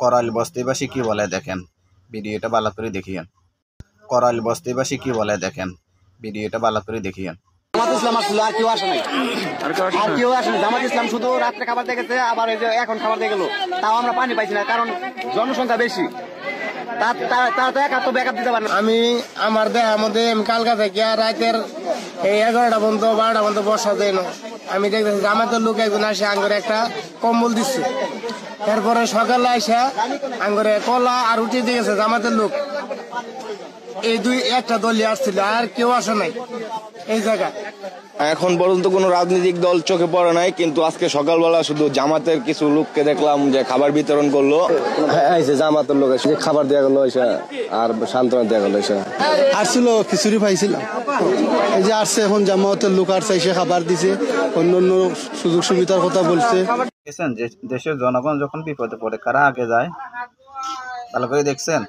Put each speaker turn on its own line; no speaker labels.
করাইল বস্তিবাসী কি বলে দেখেন, ভিডিওটা ভালো করে দেখিয়েন। করাইল বস্তিবাসী কি বলে দেখেন, ভিডিওটা ভালো করে দেখিয়েন।
জামাত ইসলাম আসছিল, আর কেউ আসে নাই, আর কেউ আসে নাই। জামাত ইসলাম শুধু রাত্রে খাবার দিয়ে গেছে, আবার এই যে এখন খাবার দিয়ে গেল, তাও আমরা পানি পাইছি না, কারণ জনসংখ্যা বেশি। তার তো একা তো ব্যাকআপ দিতে পারে না।
আমি আমার দেহার মধ্যে আমি কালকা থেকে রাতের এই 11টা পর্যন্ত 12টা পর্যন্ত বসা দেয় না। আমি দেখতেছি জামাতের লোক একজন আসে আঙ্গরে একটা কম্বল দিচ্ছে, এরপরে সকালে আসা আঙ্গরে কলা আর উঠে দিয়ে গেছে জামাতের লোক। এই একটা দলই আসছিল, আর কেউ আসে নাই এই জায়গা।
এখন পর্যন্ত কোনো রাজনৈতিক দল চোখে পড়ে নাই, কিন্তু আজকে সকালবেলা শুধু জামাতের কিছু লোককে দেখলাম যে খাবার বিতরণ করলো।
জামাতের লোক এসে খাবার দেওয়া গেলো আর সান্ত্বনা দেওয়া গেলো।
আসছিল খিচুড়ি পাইছিলাম, এই যে আসছে এখন জামাতের লোক আসছে, এসে খাবার দিছে, অন্য অন্য সুযোগ সুবিধার কথা বলছে।
দেখছেন যে দেশের জনগণ যখন বিপদে পড়ে কারা আগে যায়, ভালো করে দেখছেন।